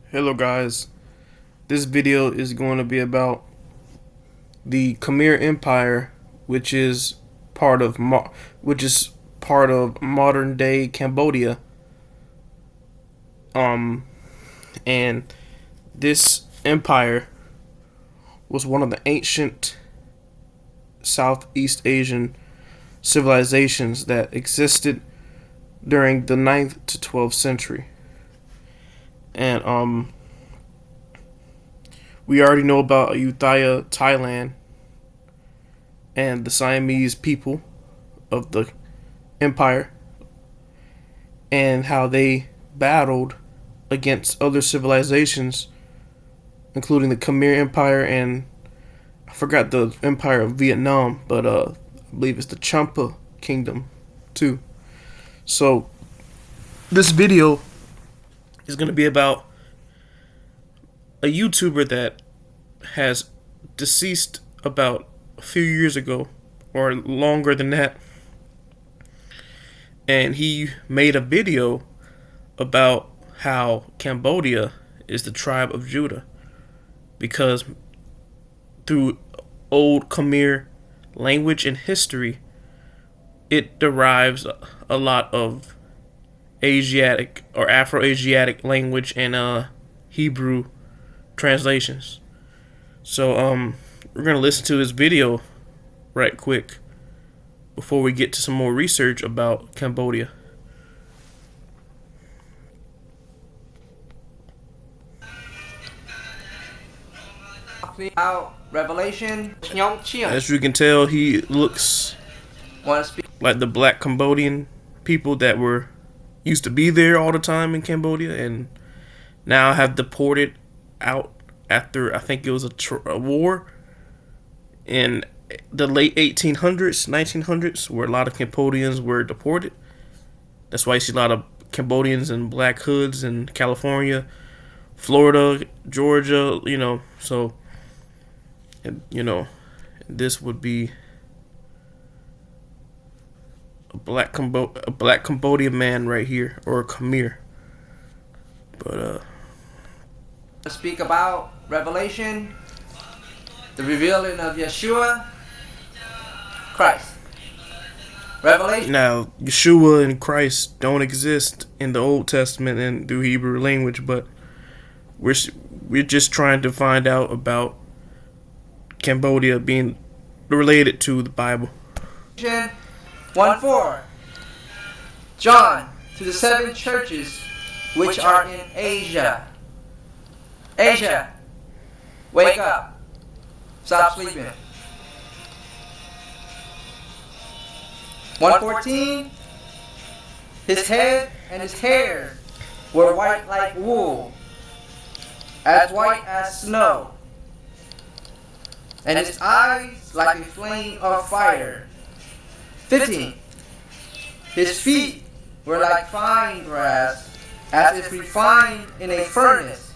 Hello guys, this video is going to be about the Khmer Empire, which is part of modern day Cambodia. And this empire was one of the ancient Southeast Asian civilizations that existed during the 9th to 12th century. And we already know about Ayutthaya, Thailand, and the Siamese people of the empire, and how they battled against other civilizations, including the Khmer Empire and I forgot the Empire of Vietnam, but I believe it's the Champa Kingdom too. So this video is going to be about a YouTuber that has deceased about a few years ago, or longer than that, and he made a video about how Cambodia is the tribe of Judah, because through old Khmer language and history, it derives a lot of Asiatic or Afro-Asiatic language and Hebrew translations. So we're gonna listen to his video right quick before we get to some more research about Cambodia. Revelation. As you can tell, he looks like the black Cambodian people that used to be there all the time in Cambodia and now have deported out after, I think it was a war in the late 1800s, 1900s, where a lot of Cambodians were deported. That's why you see a lot of Cambodians in black hoods in California, Florida, Georgia, so, and, this would be a black Cambodian man right here, or a Khmer. But speak about Revelation, the revealing of Yeshua Christ. Revelation. Now, Yeshua and Christ don't exist in the Old Testament and through Hebrew language, but we're just trying to find out about Cambodia being related to the Bible. 1:4. John, to the 7 churches which are in Asia. Asia, wake up. Stop sleeping. 1:14. His head and his hair were white like wool, as white as snow, and his eyes like a flame of fire. 15. His feet were like fine brass, as if refined in a furnace,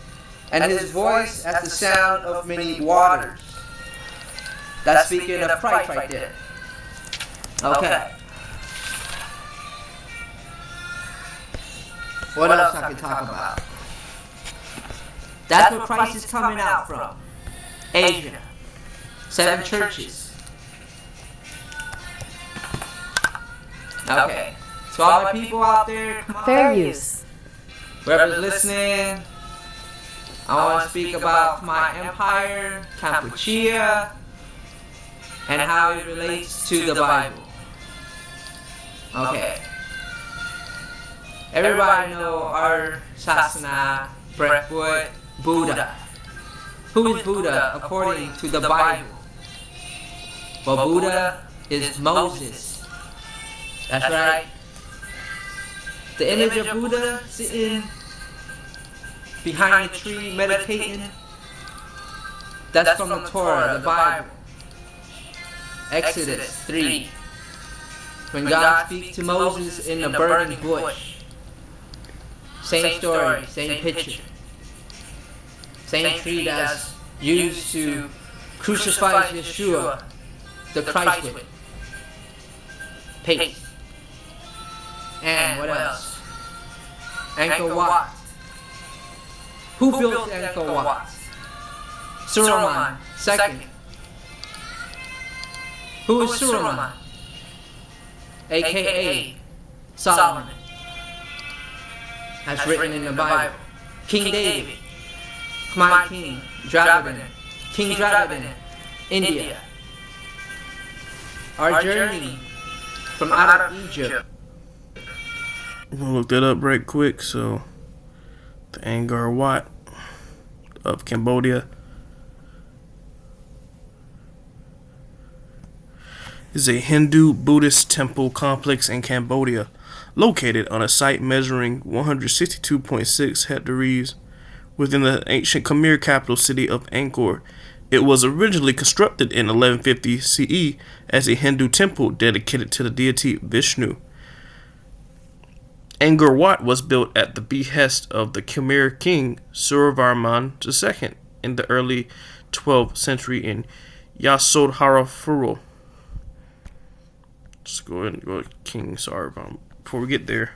and his voice as the sound of many waters. That's speaking of Christ right there. Okay. What else I can talk about? That's where Christ is coming out from. Asia. 7 churches. Okay. So all my people out there, come on. Fair use. Whoever's listening, I want to speak about my empire, Kampuchea, and how it relates to the Bible. Okay. Everybody know our Sasana, Breakwood, Buddha. Who is Buddha according to the Bible? Well, Buddha is Moses. That's right. The image of Buddha sitting behind a tree meditating, that's from the Torah, the Bible. Exodus 3. When God speaks to Moses in the burning bush. Same story, same picture. Same tree that's used to crucify Yeshua, the Christ with. Paste. And what else? Angkor Wat. Who built Angkor Wat? Suryavarman II. Who is Suryavarman? AKA Solomon, as written in the Bible. King David, Khmer King, Dravidian, King Dravidian, India. Our journey from out of Egypt. I'm gonna look that up right quick. So, the Angkor Wat of Cambodia is a Hindu Buddhist temple complex in Cambodia, located on a site measuring 162.6 hectares within the ancient Khmer capital city of Angkor. It was originally constructed in 1150 CE as a Hindu temple dedicated to the deity Vishnu. Angkor Wat was built at the behest of the Khmer king Suryavarman II in the early 12th century in Yasodharapur. Let's go ahead and go to King Suryavarman before we get there.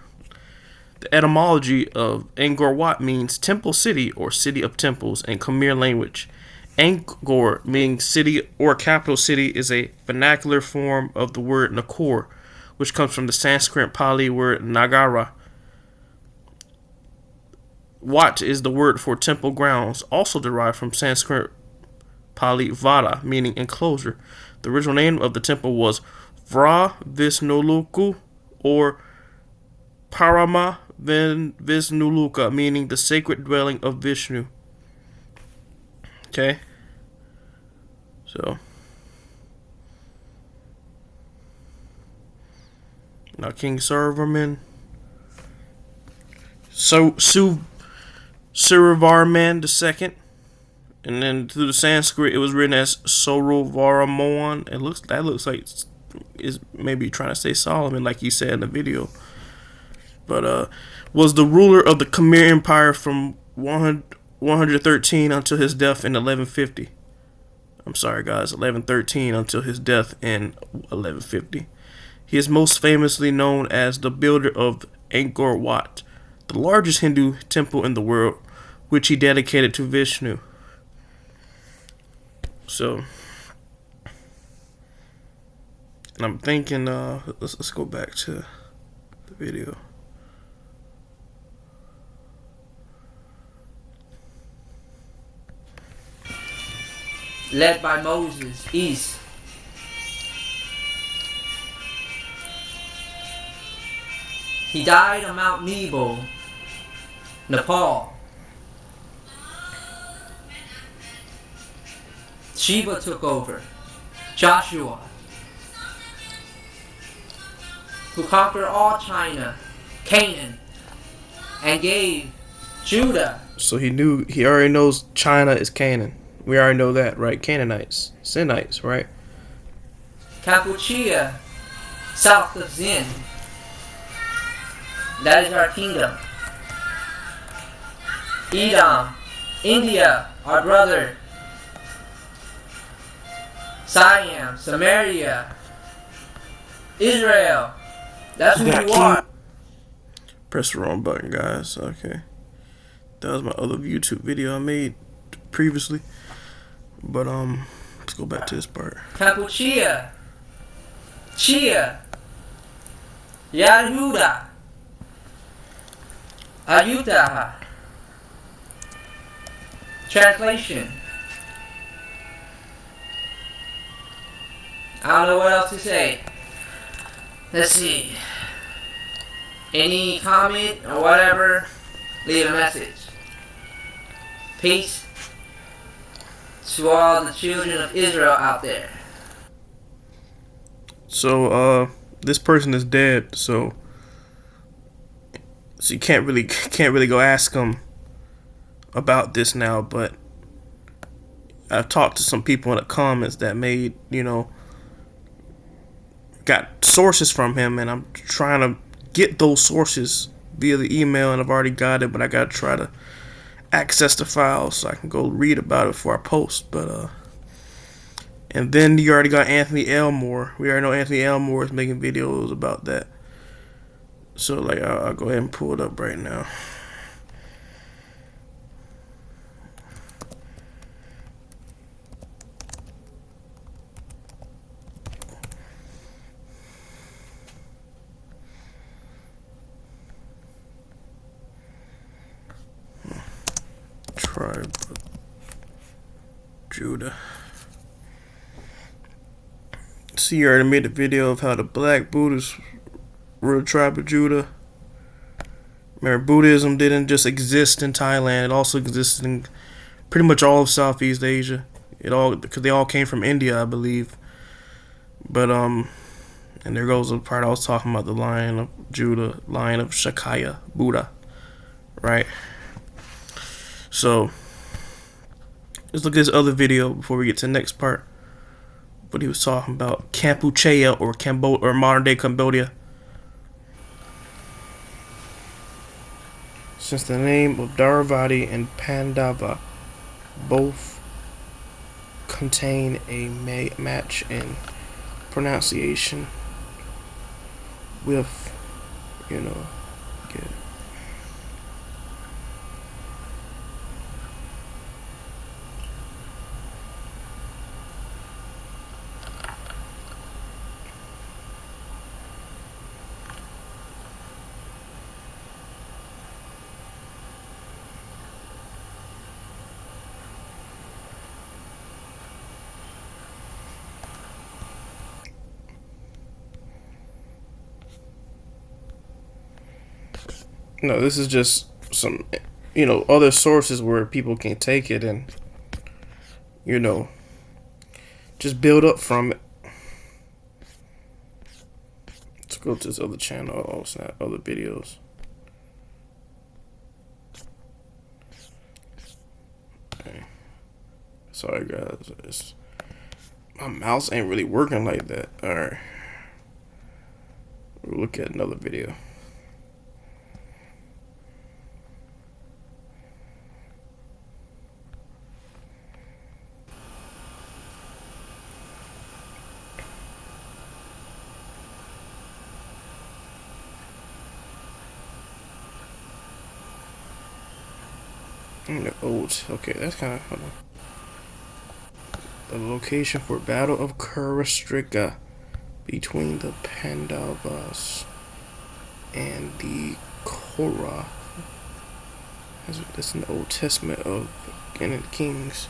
The etymology of Angkor Wat means temple city or city of temples in Khmer language. Angkor, meaning city or capital city, is a vernacular form of the word Nakor, which comes from the Sanskrit Pali word Nagara. Wat is the word for temple grounds, also derived from Sanskrit Pali Vada, meaning enclosure. The original name of the temple was Vra Visnuluku or Parama Visnuluka, meaning the sacred dwelling of Vishnu. Okay. So now King Suryavarman. Suryavarman II. And then through the Sanskrit it was written as Suryavarman. That looks like is maybe trying to say Solomon, like he said in the video. But was the ruler of the Khmer Empire from 113 until his death in 1150. I'm sorry, guys, 1113 until his death in 1150. He is most famously known as the builder of Angkor Wat, the largest Hindu temple in the world, which he dedicated to Vishnu. So, and I'm thinking, let's go back to the video. Led by Moses, east. He died on Mount Nebo, Nepal. Shiva took over. Joshua, who conquered all China, Canaan, and gave Judah. So he already knows China is Canaan. We already know that, right? Canaanites, Sinites, right? Kampuchea, south of Zen. That is our kingdom. Edom, India, our brother. Siam, Samaria, Israel. That's who you are. Press the wrong button, guys. Okay. That was my other YouTube video I made previously. But let's go back to this part. Kampuchea, Chia, Yahuda, Ayutthaya. Translation. I don't know what else to say. Let's see. Any comment or whatever, leave a message. Peace to all the children of Israel out there. So this person is dead, so you can't really go ask him about this now, but I've talked to some people in the comments that made, got sources from him, and I'm trying to get those sources via the email, and I've already got it, but I gotta try to access the file so I can go read about it before I post. But and then you already got Anthony Elmore. We already know Anthony Elmore is making videos about that. So I'll go ahead and pull it up right now. tribe of Judah. See, you already made a video of how the black Buddhists were the tribe of Judah. Remember, Buddhism didn't just exist in Thailand; it also existed in pretty much all of Southeast Asia. Because they all came from India, I believe. But and there goes the part I was talking about, the Lion of Judah, Lion of Shakya, Buddha, right? So let's look at this other video before we get to the next part. What he was talking about, Kampuchea or modern day Cambodia. Since the name of Dharavati and Pandava both contain a match in pronunciation with, get No, this is just some, other sources where people can take it and, just build up from it. Let's go to this other channel, also other videos. Okay. Sorry guys, my mouse ain't really working like that. Alright. We'll look at another video. Okay, that's kind of the location for Battle of Kuristrika between the Pandavas and the Kora. That's in the Old Testament of Kings.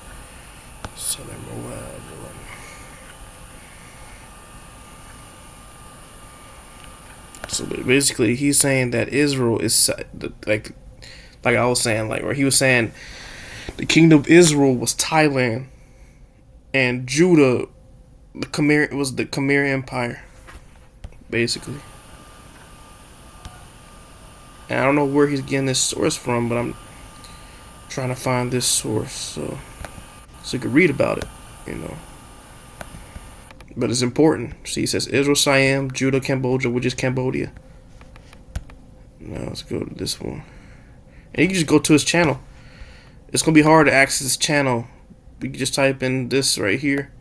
Southern Moab. So basically, he's saying that Israel is like I was saying, where he was saying the kingdom of Israel was Thailand, and Judah, was the Khmer Empire, basically. And I don't know where he's getting this source from, but I'm trying to find this source so you can read about it, But it's important. See, it says Israel, Siam, Judah, Cambodia, which is Cambodia. Now let's go to this one. And you can just go to his channel. It's going to be hard to access his channel. You can just type in this right here.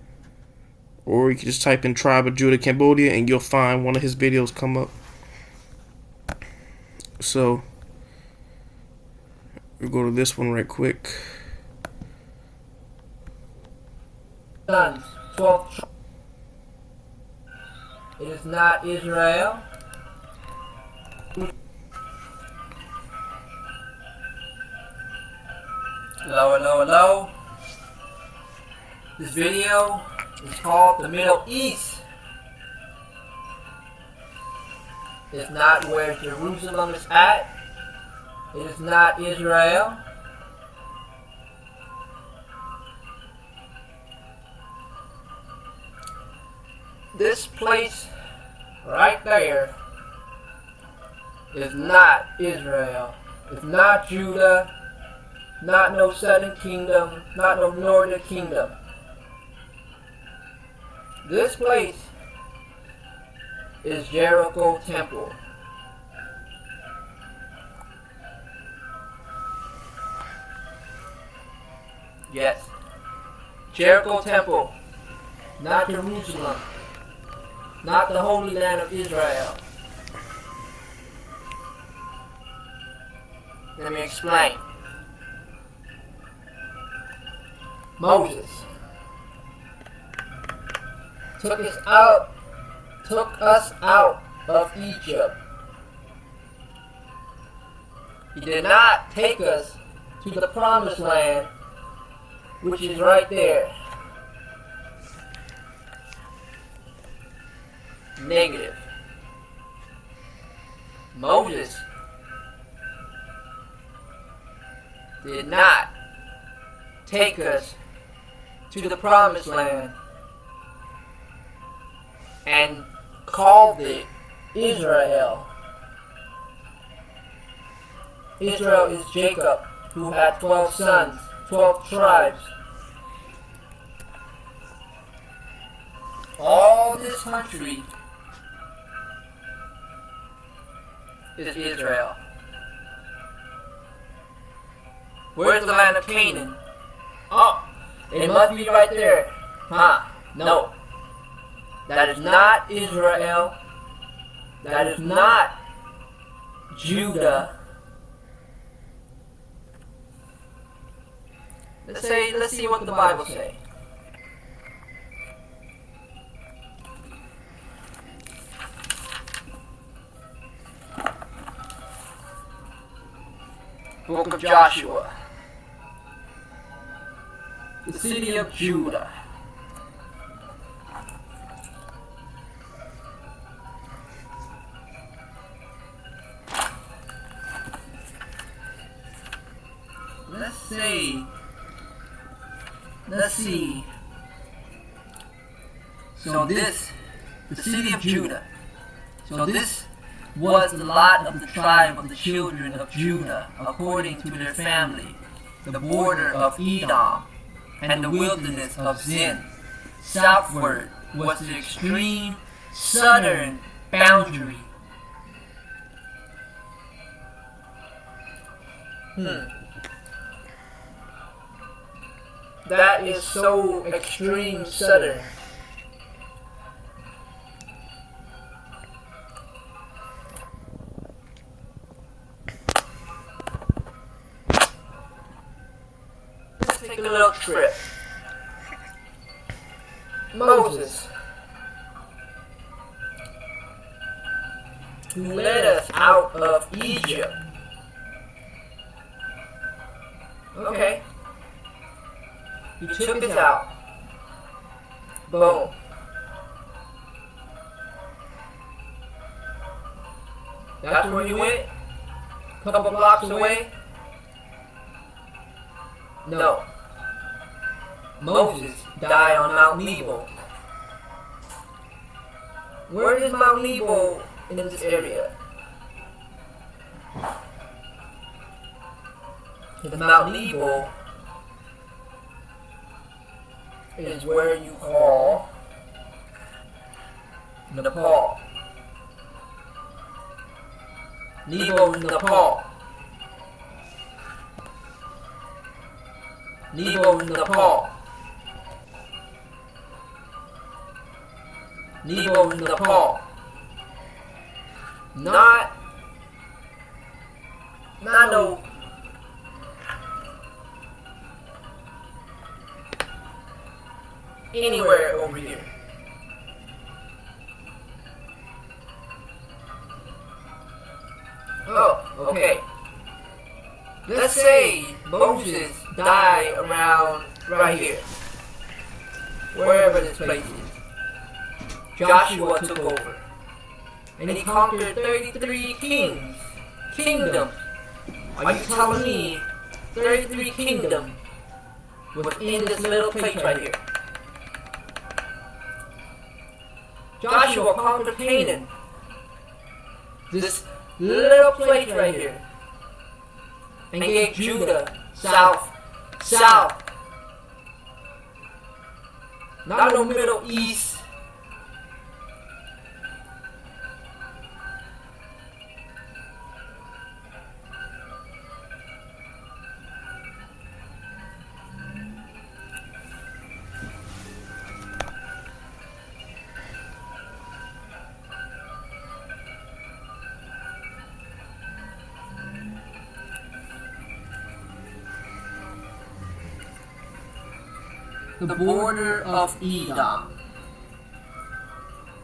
Or you can just type in Tribe of Judah, Cambodia, and you'll find one of his videos come up. So, we'll go to this one right quick. Sons, 12. It is not Israel. Hello. This video is called The Middle East. It's not where Jerusalem is at. It is not Israel. This place right there is not Israel. It's not Judah. Not no southern kingdom, not no northern kingdom. This place is Jericho Temple. Yes. Jericho Temple. Not Jerusalem. Not the Holy Land of Israel. Let me explain. Moses took us out of Egypt. He did not take us to the promised land, which is right there. Negative. Moses did not take us to the promised land and called it Israel. Israel is Jacob, who had 12 sons, 12 tribes. All this country is Israel. Where's the land of Canaan? Oh, it must be right there. Huh? No. That is not Israel. That is not Judah. Let's see what the Bible says. Book of Joshua. The city of Judah. Let's see. So this, the city of Judah. So this was the lot of the tribe of the children of Judah, according to their family, the border of Edom, and the wilderness of Zin. Southward was the extreme southern boundary. That is so extreme southern. Let's take a little trip. Moses, who led us out of Egypt. Okay. He took us out. Boom. That's where he went? A couple blocks away? No. Moses died on Mount Nebo. Where is Mount Nebo in this area? The Mount Nebo is where you call Nepal. Nebo is Nepal. Nebo is Nepal. Nebo is Nepal. Not no. Anywhere over here. Oh, okay. Let's say Moses died around right here. Wherever this place is. Joshua took over. And he conquered 33 kingdoms. Are you telling me 33 kingdoms was in this little place right here? Joshua conquered Canaan. This little place right here. And gave Judah south. Not no Middle East. The border of Edom.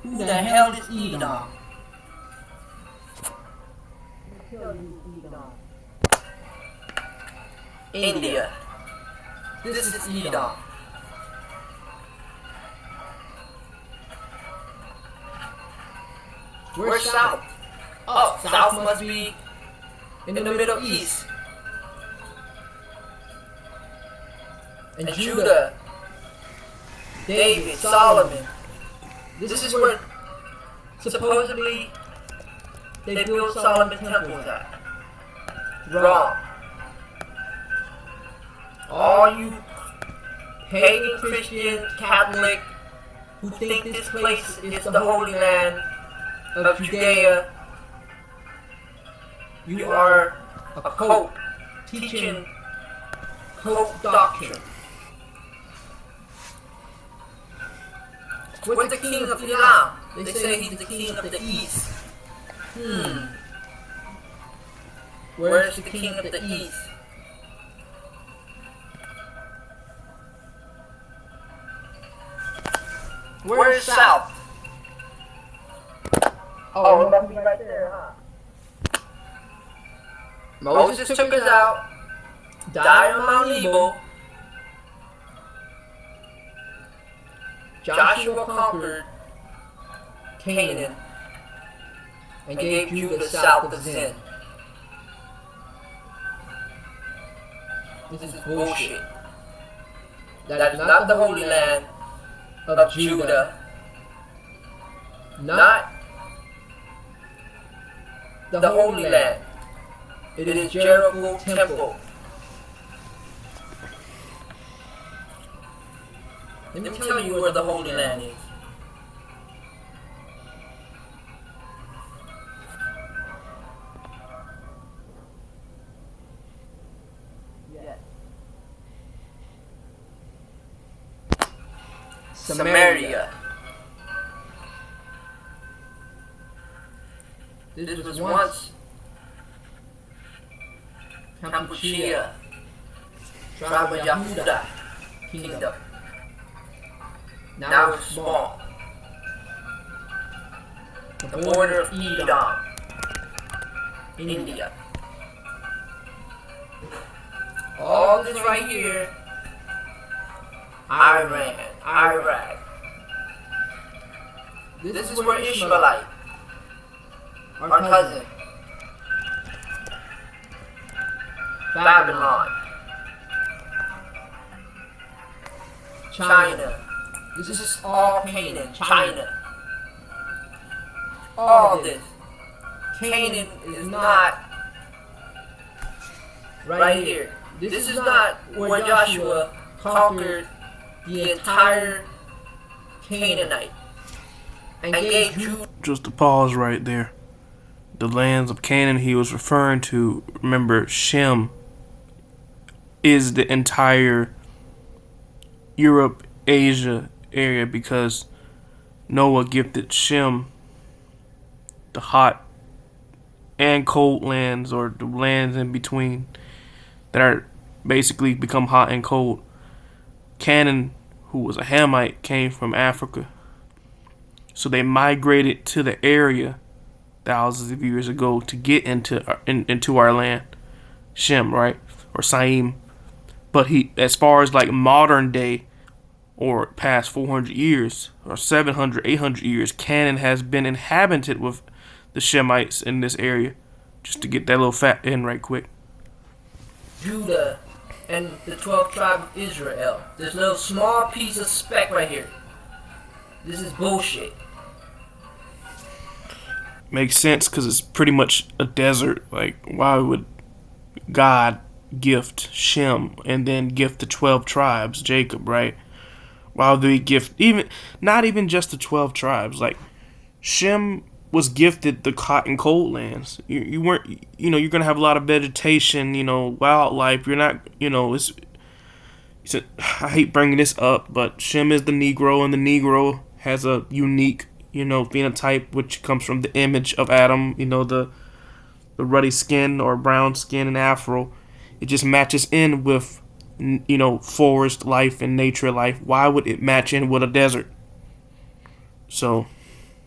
Who the hell is Edom? India. This is Edom. Where's south? Oh, south must be in the Middle East. And Judah, David, Solomon. This is where supposedly they built Solomon temples at. Wrong. All you pagan Christian, Catholic, who think this place is the Holy Land of Judea, you are a cult teaching cult doctrine. Where's the king of Islam? They say he's the king of the East. Where's the king of the East? Where's south? Oh, it must be right there, huh? Moses took us out, died on Mount Nebo. Joshua conquered Canaan and gave Judah south of Zin. This is bullshit. That is not the Holy Land of Judah. Not the Holy Land. It is Jericho Temple. Let me tell you where the Holy Land is. Yes. Samaria. This was once Kampuchea, tribe of Yehuda kingdom. Now it's small. The border of Edom, India. All this right here, Iran, Iraq. This is where Ishmaelite, our cousin, Babylon, China. This is all Canaan, China. All this. Canaan is not right here. This is not where Joshua conquered the entire Canaanite and gave Judah. Just to pause right there. The lands of Canaan he was referring to, remember, Shem is the entire Europe, Asia area, because Noah gifted Shem the hot and cold lands, or the lands in between that are basically become hot and cold. Canaan, who was a Hamite, came from Africa, so they migrated to the area thousands of years ago to get into our land, Shem, right, or Saim. But he, as far as like modern day, or past 400 years, or 700, 800 years, Canaan has been inhabited with the Shemites in this area. Just to get that little fact in right quick. Judah and the 12 tribes of Israel. There's no small piece of speck right here. This is bullshit. Makes sense, because it's pretty much a desert. Like, why would God gift Shem and then gift the 12 tribes, Jacob, right? Why would they gift not even just the 12 tribes? Like, Shem was gifted the hot and cold lands. You weren't, you're gonna have a lot of vegetation, wildlife. You're not, I hate bringing this up, but Shem is the Negro, and the Negro has a unique, phenotype, which comes from the image of Adam. The ruddy skin or brown skin and afro. It just matches in with, forest life and nature life. Why would it match in with a desert? So,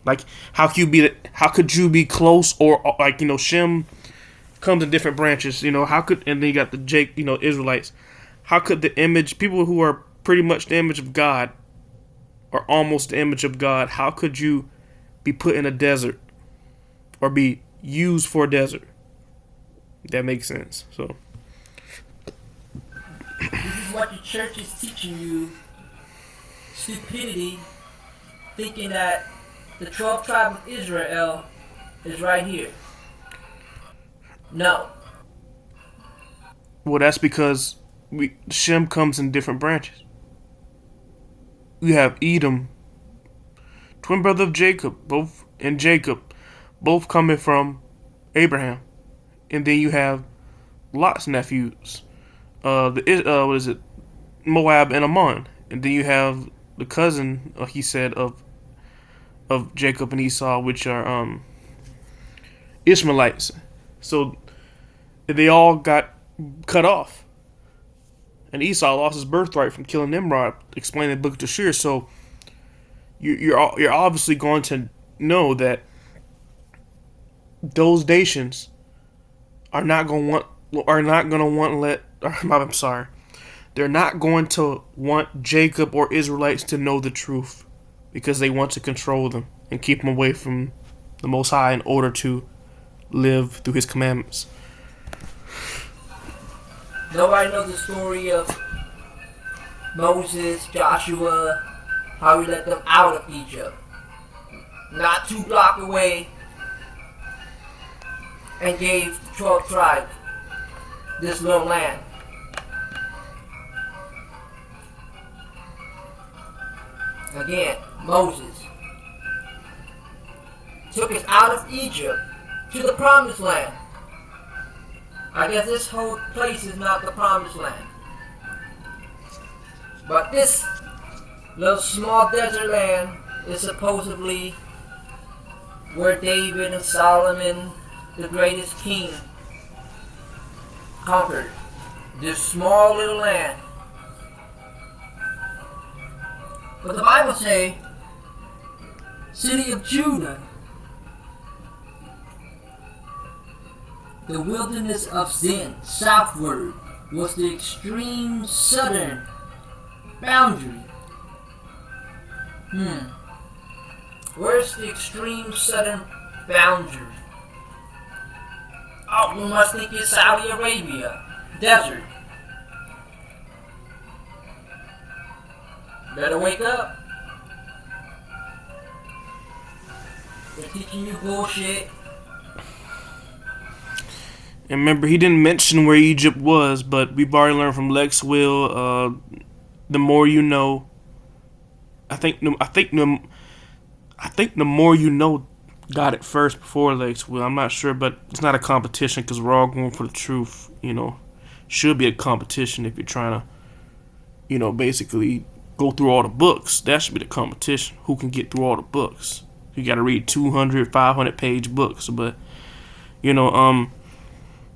like, how could you be close, or like, Shem comes in different branches. How could, and then you got the Israelites. How could the image, people who are pretty much the image of God, or almost the image of God, how could you be put in a desert or be used for a desert? That makes sense. So this is what the church is teaching you. Stupidity, thinking that the 12th tribe of Israel is right here. No. Well, that's because Shem comes in different branches. You have Edom, twin brother of Jacob, both coming from Abraham, and then you have Lot's nephews, what is it, Moab and Ammon, and then you have the cousin, he said, of Jacob and Esau, which are Ishmaelites. So they all got cut off, and Esau lost his birthright from killing Nimrod, explaining the book of Tashir. So you're obviously going to know that those nations are not going to they're not going to want Jacob or Israelites to know the truth, because they want to control them and keep them away from the Most High in order to live through His commandments. Nobody knows the story of Moses, Joshua, how he let them out of Egypt. Not 2 blocks away, and gave the 12 tribes this little land. Again, Moses took us out of Egypt to the promised land. I guess this whole place is not the promised land. But this little small desert land is supposedly where David and Solomon, the greatest king, conquered this small little land. But the Bible say, city of Judah, the wilderness of Zin, southward, was the extreme southern boundary. Where's the extreme southern boundary? Oh, we must think it's Saudi Arabia, desert. Better wake up. They're teaching you bullshit. And remember, he didn't mention where Egypt was, but we've already learned from Lex Will. The more you know. I think the more you know got it first before Lex Will. I'm not sure, but it's not a competition because we're all going for the truth. Should be a competition if you're trying to, basically go through all the books. That should be the competition. Who can get through all the books? You got to read 200, 500 page books, but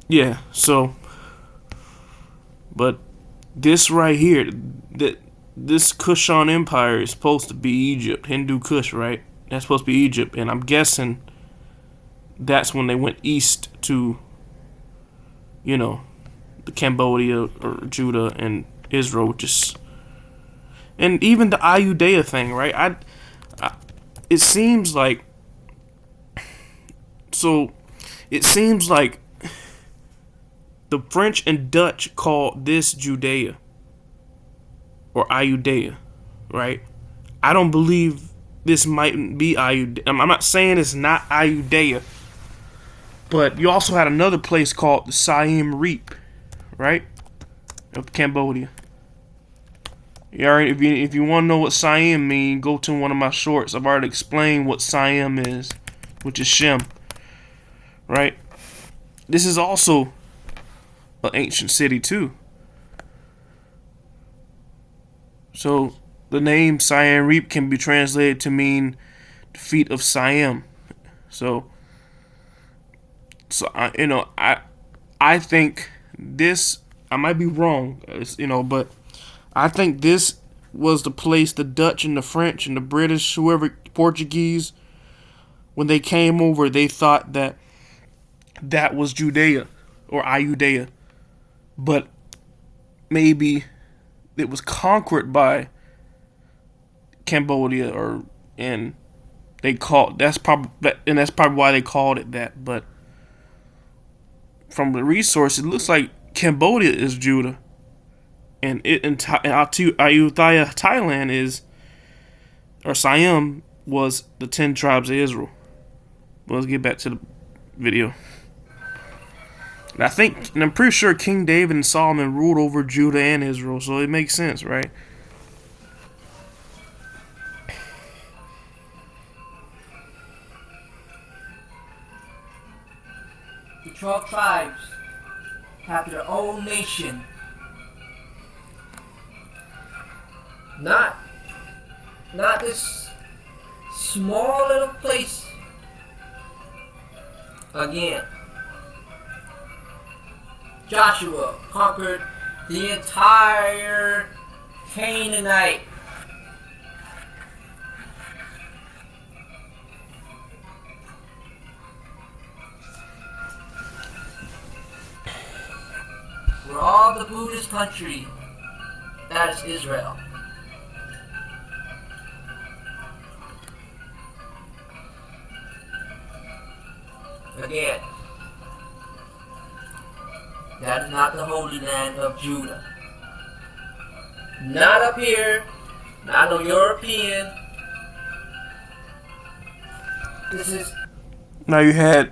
yeah. So, but this right here, this Kushan Empire is supposed to be Egypt, Hindu Kush, right? That's supposed to be Egypt, and I'm guessing that's when they went east to, the Cambodia or Judah and Israel, and even the Ayudhya thing, right? It seems like the French and Dutch called this Judea or Ayudhya, right? I don't believe this might be Ayudhya. I'm not saying it's not Ayudhya, but you also had another place called the Siam Reap, right? Of Cambodia. If you want to know what Siam means, go to one of my shorts. I've already explained what Siam is, which is Shem, right? This is also an ancient city too. So the name Siam Reap can be translated to mean the feet of Siam. So I think this, I might be wrong, but I think this was the place the Dutch and the French and the British, whoever, Portuguese, when they came over, they thought that was Judea. or Ayutthaya, but maybe it was conquered by Cambodia, and that's probably why they called it that. But from the resource, it looks like Cambodia is Judah, and Ayutthaya, Thailand is, or Siam was the 10 tribes of Israel. But let's get back to the video. And I'm pretty sure King David and Solomon ruled over Judah and Israel, so it makes sense, right? The 12 tribes have their own nation. Not this small little place. Again, Joshua conquered the entire Canaanite. We're all the Buddhist country. That is Israel. Again, that is not the Holy Land of Judah. Not up here, not no European. This is now you had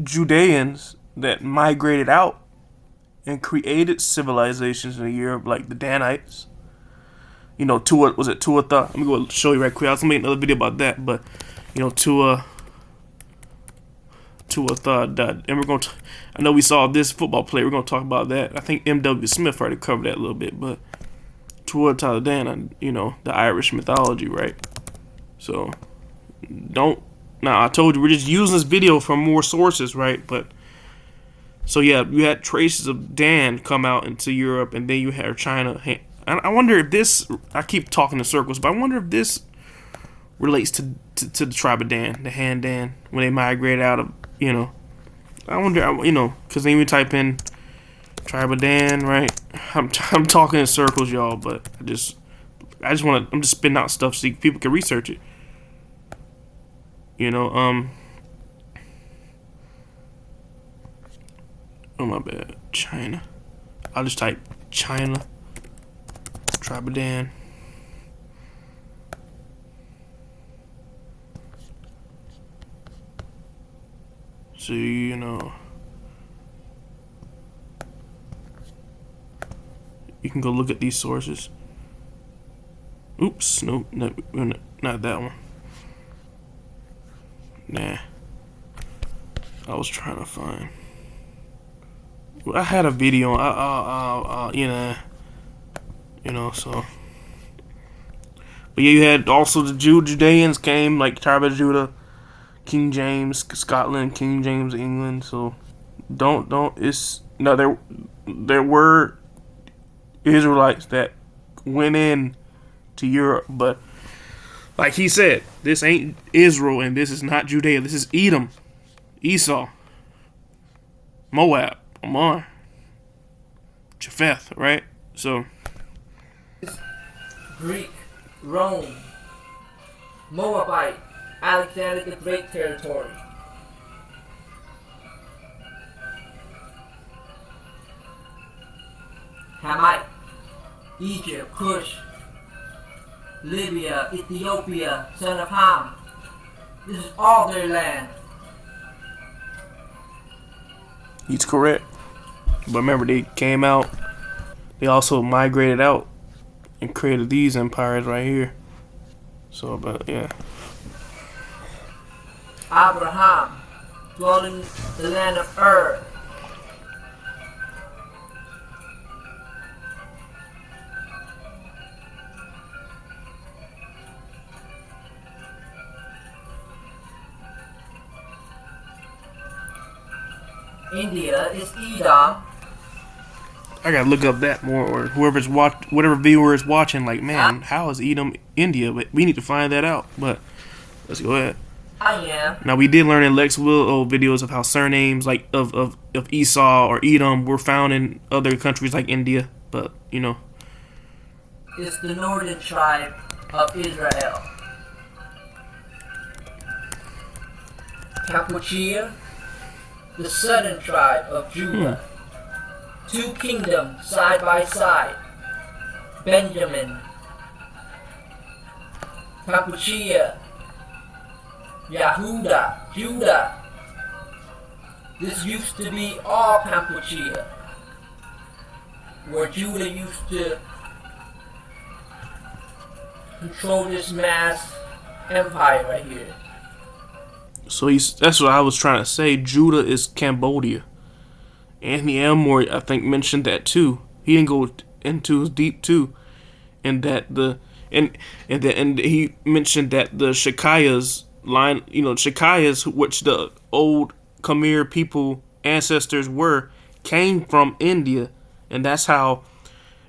Judeans that migrated out and created civilizations in Europe, like the Danites. You know, Tuatha? I'm gonna go show you right quick. I was gonna make another video about that, but you know, Tuatha. And we're gonna. I know we saw this football player. We're gonna talk about that. I think M.W. Smith already covered that a little bit, but Tuatha Dana, you know, the Irish mythology, right? So don't. Now I told you we're just using this video from more sources, right? But so yeah, you had traces of Dan come out into Europe, and then you had China. I wonder if this. I keep talking in circles, but I wonder if this relates to the tribe of Dan, the Han Dan, when they migrated out of, you know. I wonder, you know, because then you type in tribe of Dan, right? I'm talking in circles, y'all, but I'm just spitting out stuff so people can research it. You know, oh my bad, China. I'll just type China, tribe of Dan. So, you know, you can go look at these sources. Oops, nope, not that one. Nah, I was trying to find. Well, I had a video. You know, so. But yeah, you had also the Judeans came, like tribe of Judah, King James, Scotland, King James, England. So there were Israelites that went in to Europe, but like he said, this ain't Israel and this is not Judea. This is Edom, Esau, Moab, Ammon, Japheth, right? So Greek, Rome, Moabite, Alexander the Great territory. Hamite, Egypt, Cush, Libya, Ethiopia, son of Ham. This is all their land. He's correct. But remember, they came out. They also migrated out and created these empires right here. So, but yeah. Abraham, dwelling the land of Ur. India is Edom. I gotta look up that more, or whatever viewer is watching. Like, man, how is Edom India? But we need to find that out. But let's go ahead. I am. Now we did learn in Lex Will videos of how surnames like of Esau or Edom were found in other countries like India, but you know. It's the northern tribe of Israel. Cappuccia, the southern tribe of Judah. Two kingdoms side by side. Benjamin. Cappuccia. Yehuda, Judah. This used to be all Cappuccia, where Judah used to control this mass empire right here. So that's what I was trying to say. Judah is Cambodia. Anthony Elmore, I think, mentioned that too. He didn't go into as deep too, and that and he mentioned that the Shakayas line, Shakayas, which the old Khmer people ancestors were, came from India, and that's how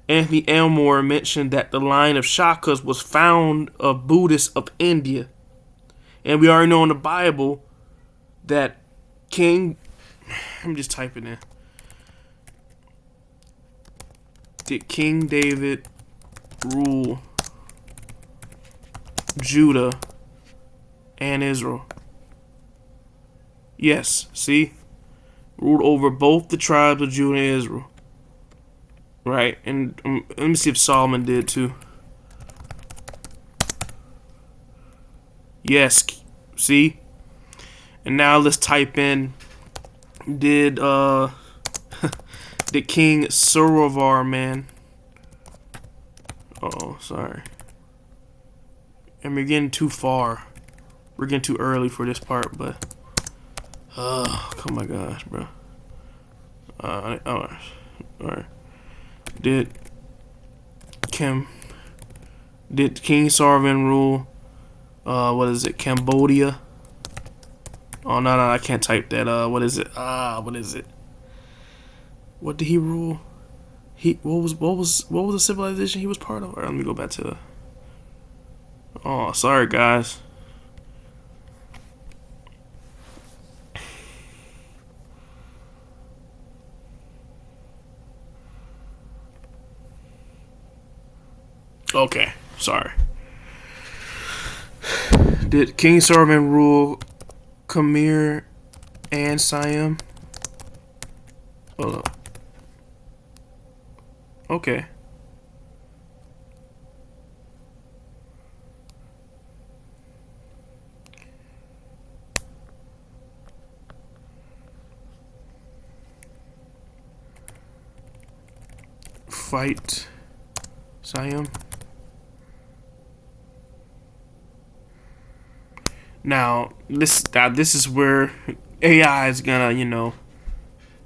Anthony Elmore mentioned that the line of Shakas was found of Buddhists of India. And we already know in the Bible that I'm just typing in. Did King David rule Judah and Israel? Yes, see? Ruled over both the tribes of Judah and Israel. Right, and let me see if Solomon did too. Yes, see? And now let's type in, did did King Suryavarman, sorry. And we're getting too far. We're getting too early for this part, but oh my gosh, bro. Alright. Did King Suryavarman rule what is it, Cambodia? Oh no, I can't type that. What is it? What did he rule? What was the civilization he was part of? Alright, let me go back to oh, sorry guys. Okay, sorry. Did King Suryavarman rule Khmer and Siam? Hold up. Okay. Fight Siam. Now this is where AI is gonna,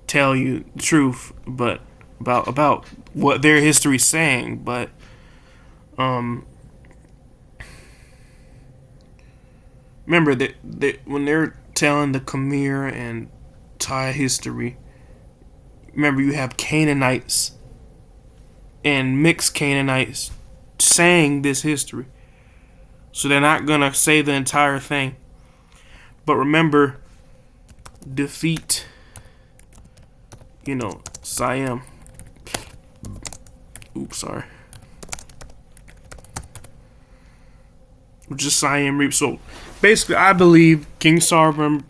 tell you the truth, but about what their history is saying. But remember that when they're telling the Khmer and Thai history, remember you have Canaanites and mixed Canaanites saying this history. So they're not going to say the entire thing. But remember, defeat, Siam. Oops, sorry. Just Siam Reap. So basically, I believe King Suryavarman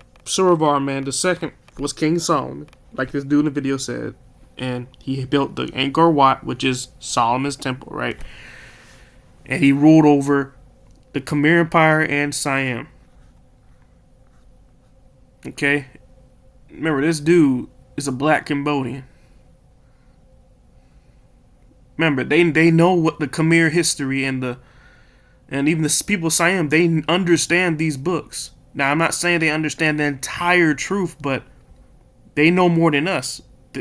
II was King Solomon, like this dude in the video said. And he built the Angkor Wat, which is Solomon's temple, right? And he ruled over the Khmer Empire and Siam. Okay? Remember, this dude is a black Cambodian. Remember, they know what the Khmer history and even the people of Siam, they understand these books. Now, I'm not saying they understand the entire truth, but they know more than us. So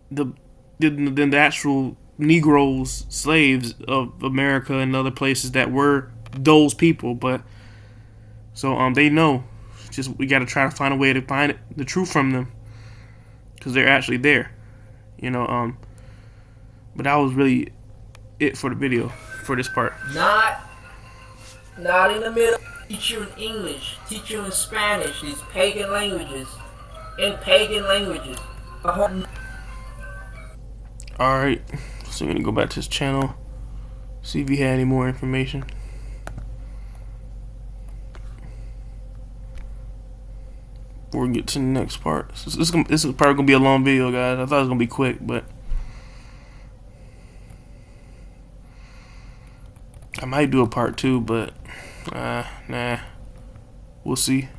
the actual Negroes, slaves of America and other places that were those people, but so they know. Just we got to try to find a way to find the truth from them, because they're actually there, But that was really it for the video for this part. Not Not in the middle. Teach you in English. Teach you in Spanish. These pagan languages. In pagan languages. Alright, so we're gonna go back to his channel, see if he had any more information. Before we get to the next part. This is probably gonna be a long video, guys. I thought it was gonna be quick, but I might do a part 2, but nah. We'll see.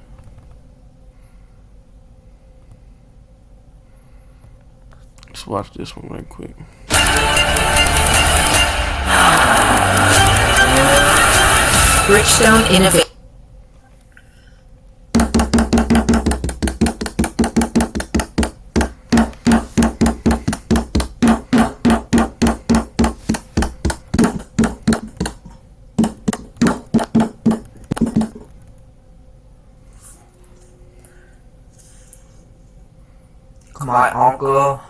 Let's watch this one right quick. Bridgestone Innovation. My uncle.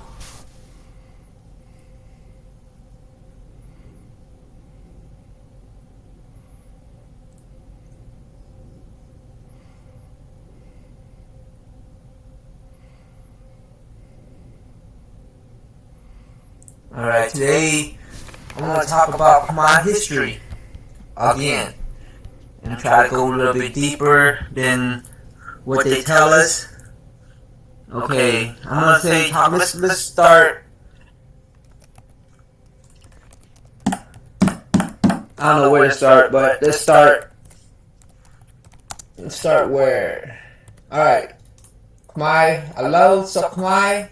Alright, today I'm going to talk about Khmer history again and try to go a little bit deeper than what they tell us. Okay, I'm going to say, let's start. I don't know where to start, but let's start. Let's start where? Alright, Khmer, hello, so Khmer,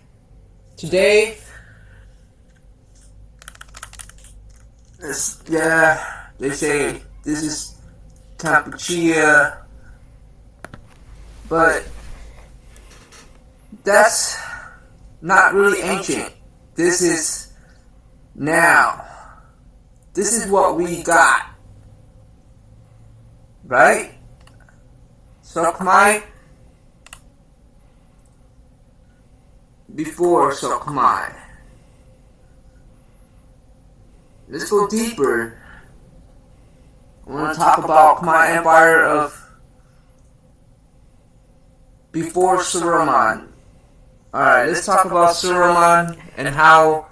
today. Yeah, they say this is Kampuchea, but that's not really ancient. This is now. This is what we got, right? So Khmer before so Khmer. Let's go deeper. I want to talk about Khmer Empire of before Suryavarman. Alright, let's talk about Suryavarman and how